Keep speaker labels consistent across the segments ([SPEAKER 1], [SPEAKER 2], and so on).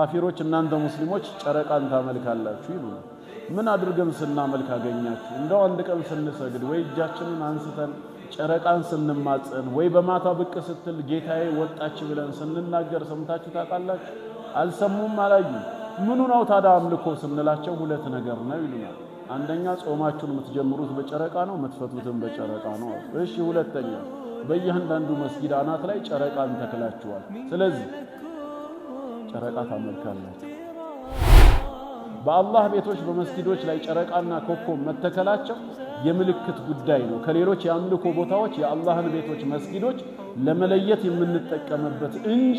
[SPEAKER 1] ካፊሮች እናንተ ሙስሊሞች ጨረቃን ታመልካላችሁ ይሉናል። ምን አድርገን ስናመልክ አገኛችሁ? እንደው አንድ ቀን ስንሰግድ ወይ እጃችንን አንስተን ጨረቃን ስንማጸን ወይ በማታ ብቅ ስትል ጌታዬ ወጣች ብለን ስንናገር ሰምታችሁ ታውቃላችሁ? አልሰሙም፣ አላዩም። ምኑ ነው ታዲያ አምልኮ ስንላቸው ሁለት ነገር ነው ይሉናል። አንደኛ ጾማችሁን የምትጀምሩት በጨረቃ ነው፣ የምትፈቱትም በጨረቃ ነው። እሺ ሁለተኛ በእያንዳንዱ መስጊድ አናት ላይ ጨረቃን ተክላችኋል። ስለዚህ ጨረቃ ታመልካላችሁ። በአላህ ቤቶች በመስጊዶች ላይ ጨረቃና ኮከብ መተከላቸው የምልክት ጉዳይ ነው። ከሌሎች የአምልኮ ቦታዎች የአላህን ቤቶች መስጊዶች ለመለየት የምንጠቀምበት እንጂ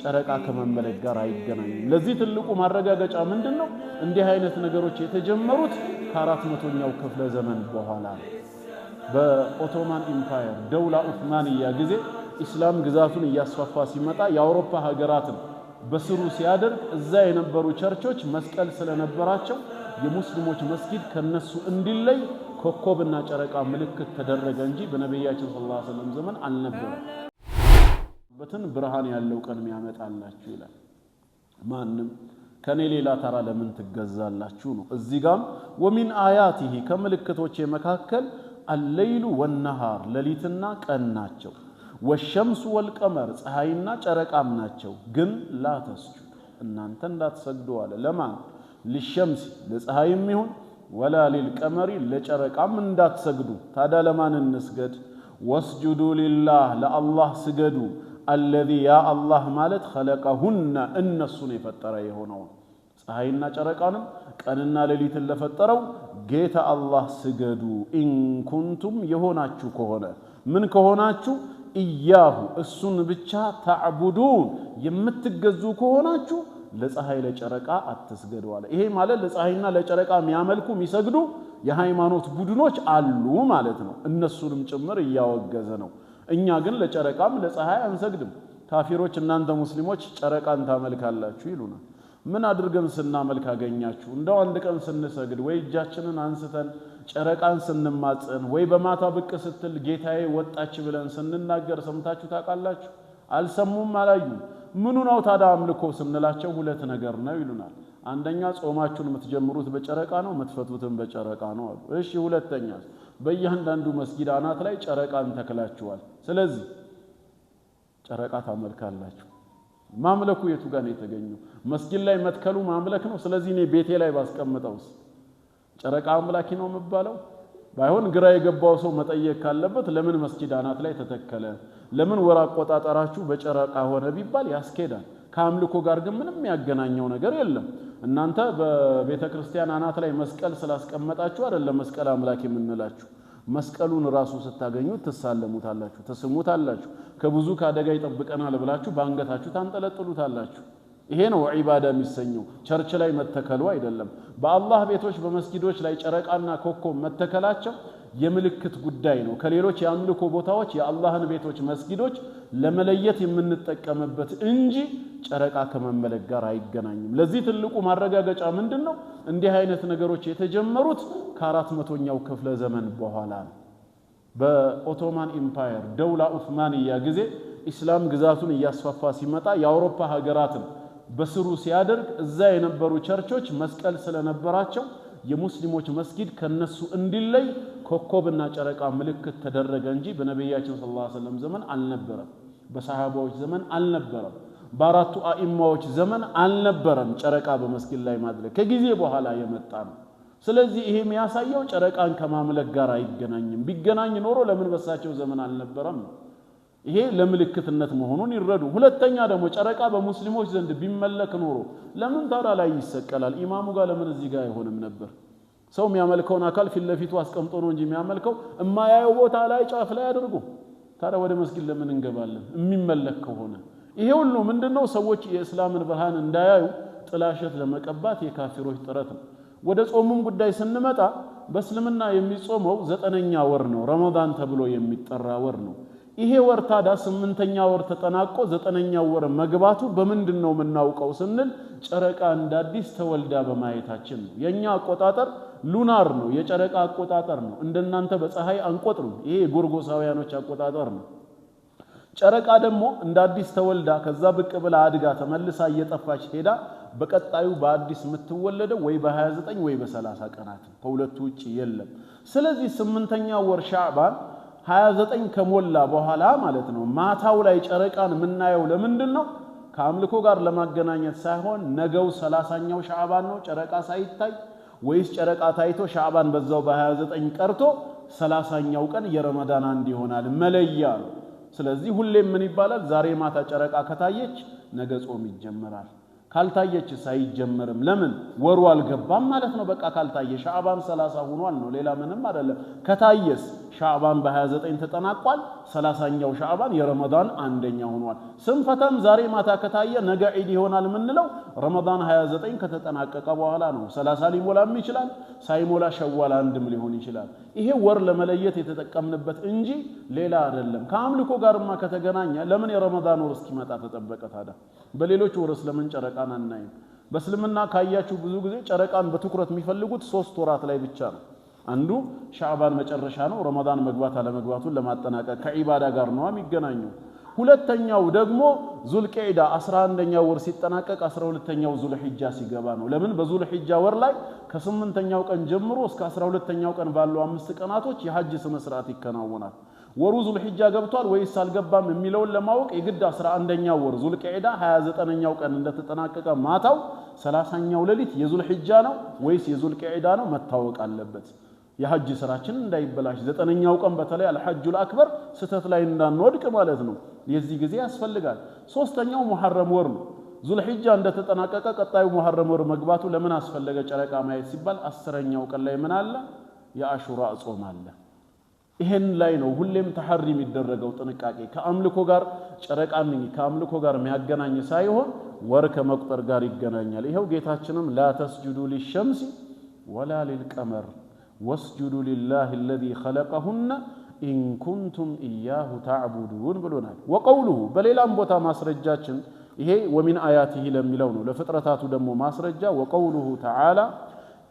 [SPEAKER 1] ጨረቃ ከመመለክ ጋር አይገናኝም። ለዚህ ትልቁ ማረጋገጫ ምንድነው? እንዲህ አይነት ነገሮች የተጀመሩት ከ400ኛው ክፍለ ዘመን በኋላ ነው። በኦቶማን ኢምፓየር ደውላ ዑስማንያ ጊዜ ኢስላም ግዛቱን እያስፋፋ ሲመጣ የአውሮፓ ሀገራትን በስሩ ሲያደርግ እዛ የነበሩ ቸርቾች መስቀል ስለነበራቸው የሙስሊሞች መስጊድ ከነሱ እንዲለይ ኮከብና ጨረቃ ምልክት ተደረገ እንጂ በነብያችን ሰለላሁ ዐለይሂ ወሰለም ዘመን አልነበረም። በትን ብርሃን ያለው ቀን ያመጣላችሁ ይላል። ማንም ከኔ ሌላ ተራ ለምን ትገዛላችሁ ነው። እዚህ ጋም ወሚን አያቲሂ ከምልክቶች መካከል አለይሉ ወነሃር ሌሊትና ቀን ናቸው። ወሸምሱ ወልቀመር ፀሐይና ጨረቃም ናቸው። ግን ላ ተስጁዱ እናንተ እንዳትሰግዱ አለ። ለማን? ለሸምሲ ለፀሐይም ይሁን ወላ ሊልቀመሪ ለጨረቃም እንዳትሰግዱ። ታዲያ ለማን እንስገድ? ወስጁዱ ሊላህ ለአላህ ስገዱ። አለዚ ያ አላህ ማለት ኸለቀሁነ እነሱን የፈጠረ የሆነው ፀሐይና ጨረቃንም ቀንና ሌሊትን ለፈጠረው ጌታ አላህ ስገዱ። ኢንኩንቱም የሆናችሁ ከሆነ ምን ከሆናችሁ ኢያሁ እሱን ብቻ ተዕቡዱን የምትገዙ ከሆናችሁ ለፀሐይ ለጨረቃ አትስገዱ አለ። ይሄ ማለት ለፀሐይና ለጨረቃ የሚያመልኩ የሚሰግዱ የሃይማኖት ቡድኖች አሉ ማለት ነው። እነሱንም ጭምር እያወገዘ ነው። እኛ ግን ለጨረቃም ለፀሐይ አንሰግድም። ካፊሮች እናንተ ሙስሊሞች ጨረቃን ታመልካላችሁ ይሉናል። ምን አድርገን ስናመልክ አገኛችሁ? እንደው አንድ ቀን ስንሰግድ ወይ እጃችንን አንስተን ጨረቃን ስንማጸን ወይ በማታ ብቅ ስትል ጌታዬ ወጣች ብለን ስንናገር ሰምታችሁ ታውቃላችሁ? አልሰሙም፣ አላዩም። ምኑ ነው ታዲያ አምልኮ ስንላቸው ሁለት ነገር ነው ይሉናል። አንደኛ ጾማችሁን የምትጀምሩት በጨረቃ ነው፣ የምትፈቱትም በጨረቃ ነው አሉ። እሺ ሁለተኛ በእያንዳንዱ መስጊድ አናት ላይ ጨረቃን ተክላችኋል። ስለዚህ ጨረቃ ታመልካላችሁ። ማምለኩ የቱ ጋር ነው የተገኘው? መስጊድ ላይ መትከሉ ማምለክ ነው። ስለዚህ እኔ ቤቴ ላይ ባስቀምጠውስ ጨረቃ አምላኪ ነው የሚባለው? ባይሆን ግራ የገባው ሰው መጠየቅ ካለበት ለምን መስጊድ አናት ላይ ተተከለ፣ ለምን ወር አቆጣጠራችሁ በጨረቃ ሆነ ቢባል ያስኬዳል። ከአምልኮ ጋር ግን ምንም ያገናኘው ነገር የለም። እናንተ በቤተ ክርስቲያን አናት ላይ መስቀል ስላስቀመጣችሁ አይደለም መስቀል አምላኪ የምንላችሁ። መስቀሉን ራሱ ስታገኙት ትሳለሙታላችሁ፣ ተስሙታላችሁ። ከብዙ ካደጋ ይጠብቀናል ብላችሁ ባንገታችሁ ታንጠለጥሉታላችሁ። ይሄ ነው ዒባዳ የሚሰኘው፣ ቸርች ላይ መተከሉ አይደለም። በአላህ ቤቶች በመስጊዶች ላይ ጨረቃና ኮከብ መተከላቸው የምልክት ጉዳይ ነው። ከሌሎች የአምልኮ ቦታዎች የአላህን ቤቶች መስጊዶች ለመለየት የምንጠቀምበት እንጂ ጨረቃ ከመመለክ ጋር አይገናኝም። ለዚህ ትልቁ ማረጋገጫ ምንድነው? እንዲህ አይነት ነገሮች የተጀመሩት ከ400ኛው ክፍለ ዘመን በኋላ ነው። በኦቶማን ኢምፓየር ደውላ ዑስማንያ ጊዜ ኢስላም ግዛቱን እያስፋፋ ሲመጣ የአውሮፓ ሀገራትን በስሩ ሲያደርግ እዛ የነበሩ ቸርቾች መስቀል ስለነበራቸው የሙስሊሞች መስጊድ ከነሱ እንዲለይ ኮከብና ጨረቃ ምልክት ተደረገ እንጂ በነብያችን ሰለላሁ ዐለይሂ ወሰለም ዘመን አልነበረም። በሰሃባዎች ዘመን አልነበረም። በአራቱ አኢማዎች ዘመን አልነበረም። ጨረቃ በመስጊድ ላይ ማድረግ ከጊዜ በኋላ የመጣ ነው። ስለዚህ ይሄ የሚያሳየው ጨረቃን ከማምለክ ጋር አይገናኝም። ቢገናኝ ኖሮ ለምን በሳቸው ዘመን አልነበረም ነው። ይሄ ለምልክትነት መሆኑን ይረዱ። ሁለተኛ ደግሞ ጨረቃ በሙስሊሞች ዘንድ ቢመለክ ኖሮ ለምን ታዲያ ላይ ይሰቀላል? ኢማሙ ጋር ለምን እዚህ ጋር አይሆንም ነበር? ሰው የሚያመልከውን አካል ፊት ለፊቱ አስቀምጦ ነው እንጂ የሚያመልከው እማያየው ቦታ ላይ ጫፍ ላይ አድርጎ። ታዲያ ወደ መስጊድ ለምን እንገባለን? የሚመለክ ከሆነ ይሄ ሁሉ ምንድነው? ሰዎች የእስላምን ብርሃን እንዳያዩ ጥላሸት ለመቀባት የካፊሮች ጥረት ነው። ወደ ጾሙም ጉዳይ ስንመጣ በእስልምና የሚጾመው 9ኛ ወር ነው፣ ረመዳን ተብሎ የሚጠራ ወር ነው። ይሄ ወር ታዲያ 8ኛ ወር ተጠናቆ 9ኛው ወር መግባቱ በምንድነው የምናውቀው ስንል ጨረቃ እንዳዲስ ተወልዳ በማየታችን ነው። የኛ አቆጣጠር ሉናር ነው፣ የጨረቃ አቆጣጠር ነው። እንደናንተ በፀሐይ አንቆጥሩም። ይሄ የጎርጎሳውያኖች አቆጣጠር ነው። ጨረቃ ደግሞ እንዳዲስ ተወልዳ ከዛ ብቅ ብላ አድጋ ተመልሳ እየጠፋች ሄዳ በቀጣዩ በአዲስ የምትወለደው ወይ በ29 ወይ በ30 ቀናት ከሁለቱ ውጪ የለም ስለዚህ 8ኛው ወር ሻዕባን 29 ከሞላ በኋላ ማለት ነው ማታው ላይ ጨረቃን ምናየው ለምንድነው ከአምልኮ ጋር ለማገናኘት ሳይሆን ነገው 30ኛው ሻዕባን ነው ጨረቃ ሳይታይ ወይስ ጨረቃ ታይቶ ሻዕባን በዛው በ29 ቀርቶ 30ኛው ቀን የረመዳን አንድ ይሆናል መለያ ነው ስለዚህ ሁሌም ምን ይባላል ዛሬ ማታ ጨረቃ ከታየች ነገ ጾም ይጀመራል ካልታየች ሳይጀመርም ለምን ወሩ አልገባም ማለት ነው በቃ ካልታየ ሻዕባን 30 ሆኗል ነው ሌላ ምንም አይደለም ከታየስ ሻዕባን በ29 ተጠናቋል 30ኛው ሻዕባን የረመዳን አንደኛ ሆኗል ስንፈተም ዛሬ ማታ ከታየ ነገ ዒድ ይሆናል ምንለው ረመዳን 29 ከተጠናቀቀ በኋላ ነው 30 ሊሞላም ይችላል ሳይሞላ ሸዋል አንድም ሊሆን ይችላል ይሄ ወር ለመለየት የተጠቀምንበት እንጂ ሌላ አይደለም ከአምልኮ ጋርማ ከተገናኘ ለምን የረመዳን ወር እስኪመጣ ተጠበቀ ታዲያ በሌሎች ወርስ ለምን ጨረቃን አናይም በእስልምና ካያችሁ ብዙ ጊዜ ጨረቃን በትኩረት የሚፈልጉት 3 ወራት ላይ ብቻ ነው አንዱ ሻዕባን መጨረሻ ነው ረመዳን መግባት አለ መግባቱን ለማጠናቀቅ ከዒባዳ ጋር ነው የሚገናኘው ሁለተኛው ደግሞ ዙልቂዕዳ 11ኛው ወር ሲጠናቀቅ 12ኛው ዙልሂጃ ሲገባ ነው ለምን በዙልሂጃ ወር ላይ ከ8ኛው ቀን ጀምሮ እስከ 12ኛው ቀን ባለው 5 ቀናቶች የሐጅ ስነ ስርዓት ይከናወናል ወሩ ዙልሂጃ ገብቷል ወይስ አልገባም የሚለውን ለማወቅ የግድ 11ኛው ወር ዙልቂዕዳ 29ኛው ቀን እንደተጠናቀቀ ማታው 30ኛው ሌሊት የዙልሂጃ ነው ወይስ የዙልቂዕዳ ነው መታወቅ አለበት የሐጅ ስራችን እንዳይበላሽ 9ኛው ቀን በተለይ አልሐጁል አክበር ስተት ላይ እንዳንወድቅ ማለት ነው የዚህ ጊዜ ያስፈልጋል ሶስተኛው ሙሐረም ወር ነው ዙልሂጃ እንደተጠናቀቀ ቀጣዩ ሙሐረም ወር መግባቱ ለምን አስፈለገ ጨረቃ ማየት ሲባል 10ኛው ቀን ላይ ምን አለ የአሹራ ጾም አለ ይሄን ላይ ነው ሁሌም ተሐሪ የሚደረገው ጥንቃቄ ከአምልኮ ጋር ጨረቃን ከአምልኮ ጋር የሚያገናኝ ሳይሆን ወር ከመቁጠር ጋር ይገናኛል ይሄው ጌታችንም ላ ተስጁዱ ሊሸምሲ ወላ ሊልቀመር واسجدوا لله الذي خلقهن إن كنتم إياه تعبدون بلونا وقوله بليلان بوتا ماسرجاتشن إيه ومن آياته لملون لفترتات دمو ماسرجا وقوله تعالى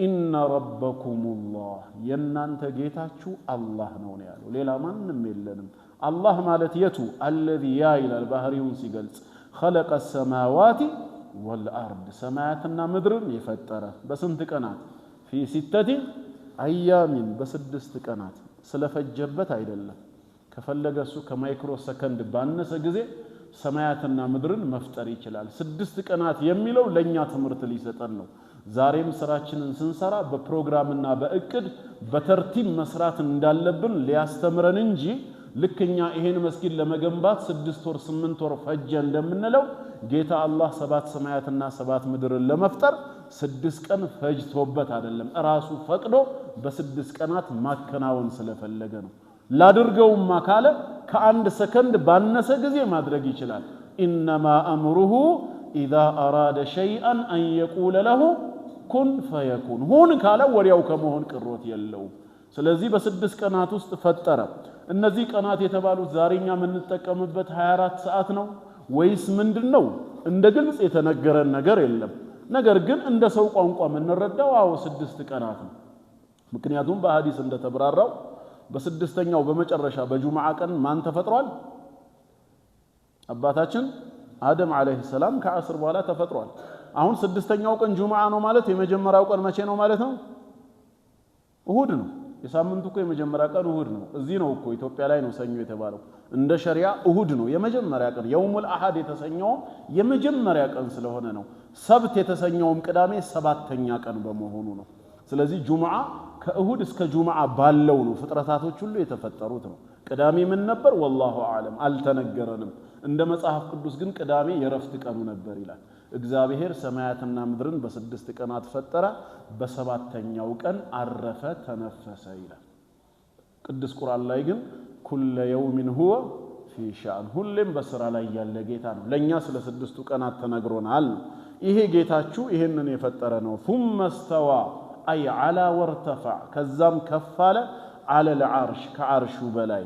[SPEAKER 1] إن ربكم الله ينان تجيتاتشو الله نون يالو ليلا من نميلنم الله مالت يتو الذي يا إلى البحريون سيقلت خلق السماوات والأرض سماعتنا مدرن يفتره بس انتقنات في 6 አያሚን በስድስት ቀናት ስለፈጀበት አይደለም ከፈለገ እሱ ከማይክሮ ሰከንድ ባነሰ ጊዜ ሰማያትና ምድርን መፍጠር ይችላል 6 ቀናት የሚለው ለኛ ትምህርት ሊሰጠን ነው ዛሬም ስራችንን ስንሰራ በፕሮግራምና በእቅድ በተርቲብ መስራት እንዳለብን ሊያስተምረን እንጂ ልክኛ ይሄን መስጊድ ለመገንባት 6 ወር 8 ወር ፈጀ እንደምንለው ጌታ አላህ 7 ሰማያትና 7 ምድርን ለመፍጠር 6 ቀን ፈጅቶበት አይደለም ራሱ ፈቅዶ በ6 ቀናት ማከናወን ስለፈለገ ነው ላድርገውማ ካለ ከአንድ ሰከንድ ባነሰ ጊዜ ማድረግ ይችላል انما امره اذا اراد شيئا ان يقول له كن فيكون ሁን ካለ ወዲያው ከመሆን ቅሮት የለው ስለዚህ በ6 ቀናት ውስጥ ፈጠረ እነዚህ ቀናት የተባሉት ዛሬኛ የምንጠቀምበት 24 ሰዓት ነው ወይስ ምንድነው እንደ ግልጽ የተነገረን ነገር የለም ነገር ግን እንደ ሰው ቋንቋ ምንረዳው አው 6 ቀናት ነው ምክንያቱም በሐዲስ እንደተብራራው በስድስተኛው በመጨረሻ በጁምዓ ቀን ማን ተፈጥሯል አባታችን አደም አለይሂ ሰላም ከአስር በኋላ ተፈጥሯል አሁን ስድስተኛው ቀን ጁምዓ ነው ማለት የመጀመሪያው ቀን መቼ ነው ማለት ነው እሁድ ነው የሳምንቱ እኮ የመጀመሪያ ቀን እሁድ ነው እዚህ ነው እኮ ኢትዮጵያ ላይ ነው ሰኞ የተባለው እንደ ሸሪዓ እሁድ ነው የመጀመሪያ ቀን የውሙል አሐድ የተሰኘው የመጀመሪያ ቀን ስለሆነ ነው ሰብት የተሰኘውም ቅዳሜ ሰባተኛ ቀን በመሆኑ ነው ስለዚህ ጁምዓ ከእሁድ እስከ ጁምዓ ባለው ነው ፍጥረታቶች ሁሉ የተፈጠሩት ነው ቅዳሜ ምን ነበር والله اعلم አልተነገረንም እንደ መጽሐፍ ቅዱስ ግን ቅዳሜ የረፍት ቀኑ ነበር ይላል እግዚአብሔር ሰማያትና ምድርን በስድስት ቀናት ፈጠረ በሰባተኛው ቀን አረፈ ተነፈሰ ይላል ቅዱስ ቁርአን ላይ ግን ኩለ የውሚን ሁወ ፊ ሻን ሁሌም በስራ ላይ ያለ ጌታ ነው ለኛ ስለ ስድስቱ ቀናት ተነግሮናል ይሄ ጌታችሁ ይሄንን የፈጠረ ነው ثم استوى اي على وارتفع ከዛም ከፋለ على العرش كعرش በላይ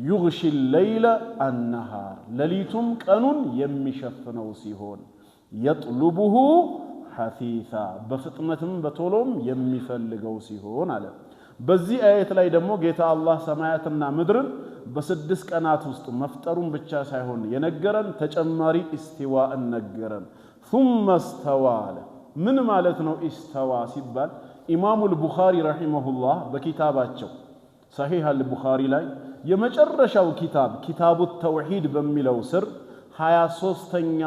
[SPEAKER 1] يغشي الليل النهار لليتم قانون يمشفنው ሲሆን يطلبه حثيثا በፍጥነትም በቶሎም የሚፈልገው ሲሆን አለ በዚህ አየት ላይ ደግሞ ጌታ አላህ ሰማያትና ምድርን በስድስት ቀናት ውስጥ መፍጠሩን ብቻ ሳይሆን የነገረን ተጨማሪ ኢስቲዋእን ነገረን ثم استوى من مالتنا استوى سيبال إمام البخاري رحمه الله بكتاباته صحيح البخاري لاي يمجرشاو كتاب التوحيد بميلو سر 23ኛ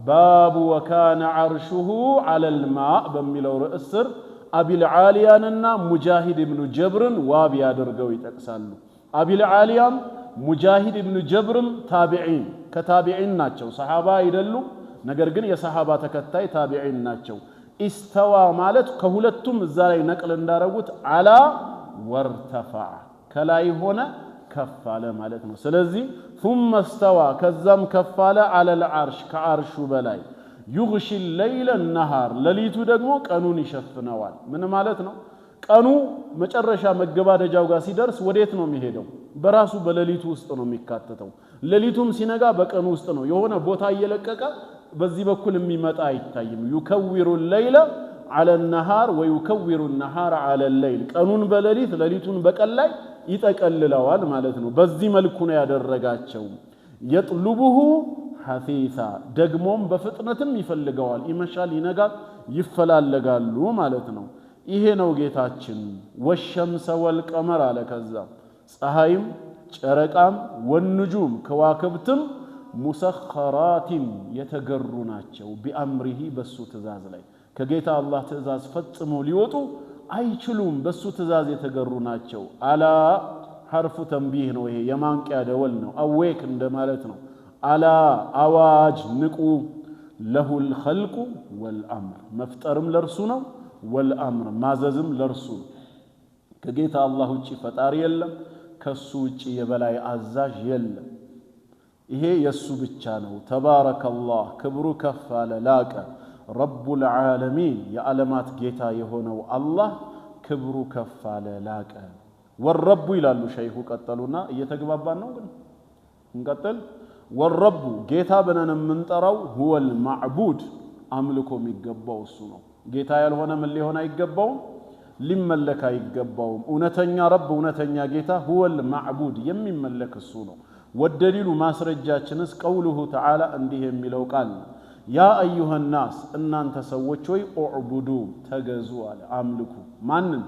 [SPEAKER 1] باب وكان عرشه على الماء بميلو رئسر أبي العالياننا مجاهد بن جبر وابي يادرغو يتقسالو أبي العاليان مجاهد بن جبر تابعين كتابعين ناتشو صحابة يدلو ነገር ግን የሰሃባ ተከታይ ታቢዒን ናቸው ኢስተዋ ማለት ከሁለቱም ዛሬ ነቅል እንዳረጉት አላ ወርተፈዓ ከላይ ሆነ ከፍ አለ ማለት ነው ስለዚህ ثم استوى ከዛም ከፍ አለ على العرش ከአርሹ በላይ يغشي الليل النهار ለሊቱ ደግሞ ቀኑን ይሸፍነዋል ምን ማለት ነው ቀኑ መጨረሻ መገባደጃው ጋር ሲደርስ ወዴት ነው የሚሄደው በራሱ በለሊቱ ውስጥ ነው የሚካተተው ለሊቱም ሲነጋ በቀኑ ውስጥ ነው የሆነ ቦታ እየለቀቀ በዚህ በኩል የሚመጣ አይታይም يكور الليل على النهار ويكور النهار على الليل ቀኑን በለሊት ለሊቱን በቀን ላይ ይጠቀልለዋል ማለት ነው በዚህ መልኩ ነው ያደረጋቸው يطلبه حثيثا ደግሞም በፍጥነትም ይፈልገዋል ይመሻል ይነጋል ይፈላልጋሉ ማለት ነው ይሄ ነው ጌታችን ወሸምሰ ወልቀመር አለ ከዛ ፀሐይም ጨረቃም ወንጁም ከዋክብትም ሙሰኸራቲን የተገሩ ናቸው ቢአምሪሂ በሱ ትእዛዝ ላይ ከጌታ አላህ ትእዛዝ ፈጽሞ ሊወጡ አይችሉም በሱ ትእዛዝ የተገሩ ናቸው አላ حرف ተንቢህ ነው ይሄ የማንቂያ ደወል ነው አዌክ እንደማለት ነው አላ አዋጅ ንቁ ለሁል ኸልቁ ወልአምር መፍጠርም ለርሱ ነው والأمر ماززم لرسو كجيت الله وجي فطار يلم كسو وجي يبلاي عزاج يلم إيه يسو بيتشا نو تبارك الله كبرو كف على لاك رب العالمين يا علامات جيتا يهونو الله كبرو كف على لاك والرب يلالو شيخ قتلونا እየተግባባን ነው ግን እንቀጥል والرب جيتا بنن منطراو هو المعبود አምልኮ የሚገባው እሱ ነው ጌታ ያልሆነ ምን ሊሆን አይገባው ሊመለክ አይገባው እውነተኛ ረብ እውነተኛ ጌታ هو المعبود የሚመለክ እሱ ነው ወደሊሉ ማስረጃችንስ ቀውሉሁ ተዓላ እንዲህ የሚለው ቃል ያ አዩሃ الناس እናንተ ሰዎች ሆይ ኡዕቡዱ ተገዙ አለ አምልኩ ማንን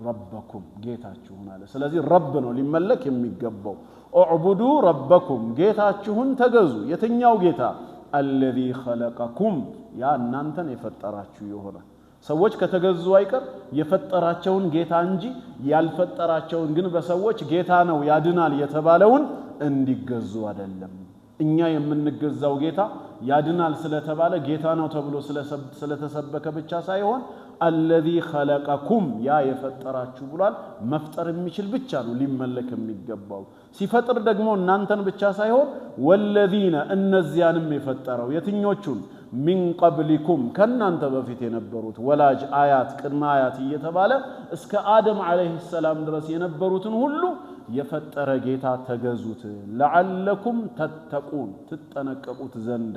[SPEAKER 1] ረበኩም ጌታችሁን አለ ስለዚህ ረብ ነው ሊመለክ የሚገባው ኡዕቡዱ ረበኩም ጌታችሁን ተገዙ የትኛው ጌታ الذي خلقكم يا እናንተን የፈጠራችሁ ይሆነ ሰዎች ከተገዙ አይቀር የፈጠራቸውን ጌታ እንጂ ያልፈጠራቸውን ግን በሰዎች ጌታ ነው ያድናል የተባለውን እንዲገዙ አይደለም እኛ የምንገዛው ጌታ ያድናል ስለተባለ ጌታ ነው ተብሎ ስለተሰበከ ብቻ ሳይሆን الذي خلقكم يا የፈጠራችሁ ብሏል መፍጠር የሚችል ብቻ ነው ሊመለክ የሚገባው ሲፈጥር ደግሞ እናንተን ብቻ ሳይሆን والذين እነዚያንም የፈጠረው የትኞቹን من قبلكم ከናንተ በፊት የነበሩት ወላጅ አያት ቅድመ አያት እየተባለ እስከ አደም አለይሂ ሰላም ድረስ የነበሩትን ሁሉ የፈጠረ ጌታ ተገዙት لعلكم تتقون ትጠነቀቁት ዘንዳ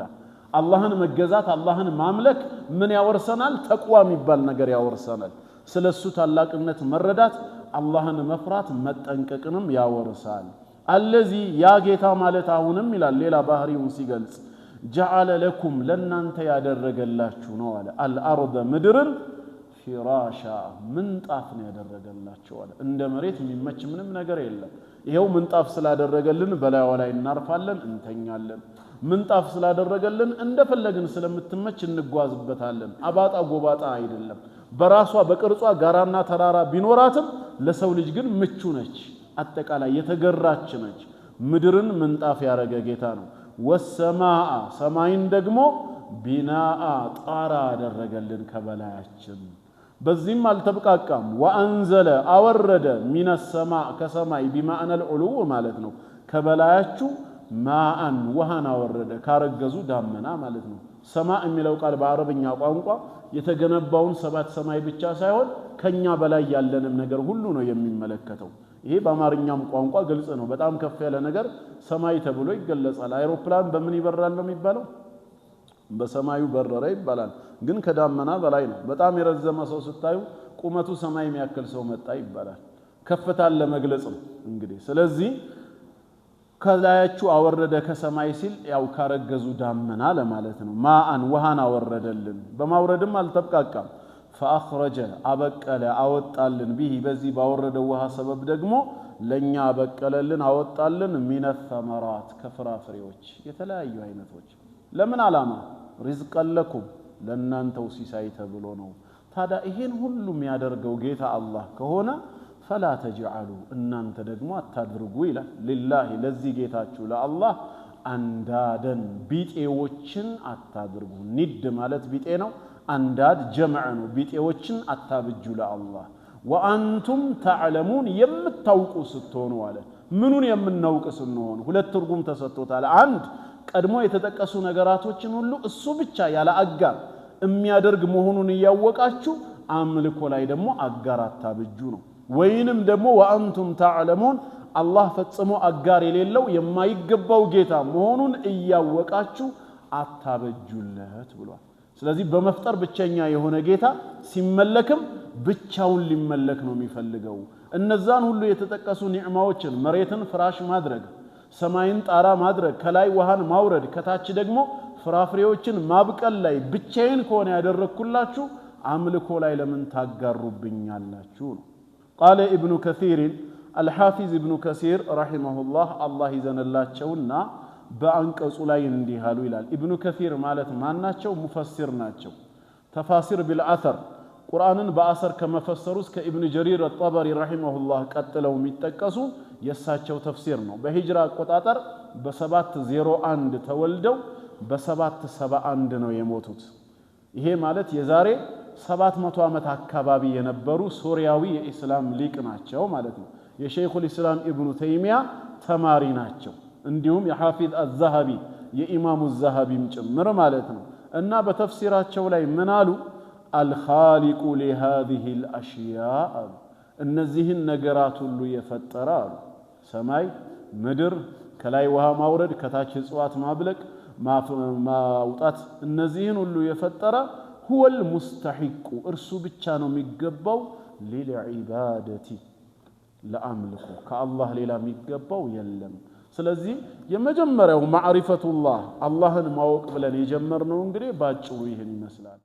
[SPEAKER 1] አላህን መገዛት አላህን ማምለክ ምን ያወርሰናል ተቅዋ የሚባል ነገር ያወርሰናል ስለሱ ታላቅነት መረዳት አላህን መፍራት መጠንቀቅንም ያወርሳል الذي يا ጌታ ማለት አሁንም ይላል ሌላ ባህሪውን ሲገልጽ جعل لكم ለናንተ ያደረገላችሁ ነው አለ الارض ምድርን فراشا ምንጣፍ ነው ያደረገላችሁ አለ እንደ መሬት የሚመች ምንም ነገር የለም ይሄው ምንጣፍ ስላደረገልን በላዩ ላይ እናርፋለን እንተኛለን ምንጣፍ ስላደረገልን እንደፈለግን ስለምትመች እንጓዝበታለን አባጣ ጎባጣ አይደለም በራሷ በቅርጿ ጋራና ተራራ ቢኖራትም ለሰው ልጅ ግን ምቹ ነች አጠቃላይ የተገራች ነች ምድርን ምንጣፍ ያረገ ጌታ ነው ወሰማአ ሰማይን ደግሞ ቢናአ ጣራ ያደረገልን ከበላያችን በዚህም አልተብቃቃም ወአንዘለ አወረደ ሚነ ሰማዕ ከሰማይ ቢማዕነ العلو ማለት ነው ከበላያችሁ ማአን ወሃና ወረደ ካረገዙ ዳመና ማለት ነው ሰማዕ የሚለው ቃል በአረብኛ ቋንቋ የተገነባውን ሰባት ሰማይ ብቻ ሳይሆን ከኛ በላይ ያለንም ነገር ሁሉ ነው የሚመለከተው ይሄ በአማርኛም ቋንቋ ግልጽ ነው በጣም ከፍ ያለ ነገር ሰማይ ተብሎ ይገለጻል አይሮፕላን በምን ይበራል ነው የሚባለው በሰማዩ በረረ ይባላል ግን ከዳመና በላይ ነው በጣም የረዘመ ሰው ስታዩ ቁመቱ ሰማይ የሚያክል ሰው መጣ ይባላል ከፍታን ለመግለጽ ነው እንግዲህ ስለዚህ ከላያችሁ አወረደ ከሰማይ ሲል ያው ካረገዙ ዳመና ለማለት ነው ማአን ውሃን አወረደልን በማውረድም አልተብቃቃም فأخرج አበቀለ አወጣልን ቢሂ በዚህ ባወረደው ውሃ ሰበብ ደግሞ ለኛ አበቀለልን አወጣልን ሚነ الثمرات ከፍራፍሬዎች የተለያዩ አይነቶች ለምን አላማ ሪዝቀን ለኩም ለናንተው ሲሳይ ተብሎ ነው ታዲያ ይሄን ሁሉ የሚያደርገው ጌታ አላህ ከሆነ فلا تجعلوا እናንተ ደግሞ አታድርጉ ይላል لله ለዚህ ጌታችሁ ለአላህ አንዳደን ቢጤዎችን አታድርጉ ኒድ ማለት ቢጤ ነው አንዳድ ጀምዕ ነው ቢጤዎችን አታብጁ ለአላህ ወአንቱም ተዕለሙን የምታውቁ ስትሆኑ አለ ምኑን የምናውቅ ስንሆን ሁለት ትርጉም ተሰጥቶታል አንድ ቀድሞ የተጠቀሱ ነገራቶችን ሁሉ እሱ ብቻ ያለ አጋር የሚያደርግ መሆኑን ያወቃችሁ አምልኮ ላይ ደግሞ አጋር አታብጁ ነው ወይንም ደግሞ ወአንቱም ተዕለሙን አላህ ፈጽሞ አጋር የሌለው የማይገባው ጌታ መሆኑን ያወቃችሁ አታበጁለት ብሏል ስለዚህ በመፍጠር ብቸኛ የሆነ ጌታ ሲመለክም ብቻውን ሊመለክ ነው የሚፈልገው እነዛን ሁሉ የተጠቀሱ ኒዕማዎችን መሬትን ፍራሽ ማድረግ ሰማይን ጣራ ማድረግ ከላይ ውሃን ማውረድ ከታች ደግሞ ፍራፍሬዎችን ማብቀል ላይ ብቻዬን ከሆነ ያደረኩላችሁ አምልኮ ላይ ለምን ታጋሩብኛላችሁ ነው قال ابن كثير الحافظ ابن كثير رحمه الله ይዘነላቸውና በአንቀጹ ላይ እንዲህ አሉ ይላል ኢብኑ ከሲር ማለት ማን ናቸው ሙፈሲር ናቸው ተፋሲር ቢልአثር ቁርአንን በአሰር ከመፈሰሩስ ከኢብኑ ጀሪር الطبري رحمه الله ቀጥለው የሚጠቀሱ የሳቸው ተፍሲር ነው በሂጅራ አቆጣጠር በ701 ተወልደው በ771 ነው የሞቱት ይሄ ማለት የዛሬ 700 ዓመት አካባቢ የነበሩ ሶሪያዊ የኢስላም ሊቅ ናቸው ማለት ነው የሼኹል ኢስላም ኢብኑ ተይሚያ ተማሪ ናቸው እንዲሁም የሐፊዝ አልዛሃቢ የኢማሙ አልዛሃቢም ጭምር ማለት ነው እና በተፍሲራቸው ላይ ምን አሉ አልኻሊቁ ለሃዚህ الاشياء እነዚህን ነገራት ሁሉ የፈጠረ አሉ ሰማይ ምድር ከላይ ውሃ ማውረድ ከታች እጽዋት ማብለቅ ማውጣት እነዚህን ሁሉ የፈጠረ هو المستحق እርሱ ብቻ ነው የሚገባው ለልዒባደቲ ለአምልኮ ከአላህ ሌላ የሚገባው የለም ስለዚህ የመጀመሪያው ማዕሪፈቱላህ አላህን ማወቅ ብለን የጀመርነው እንግዲህ ባጭሩ ይሄን ይመስላል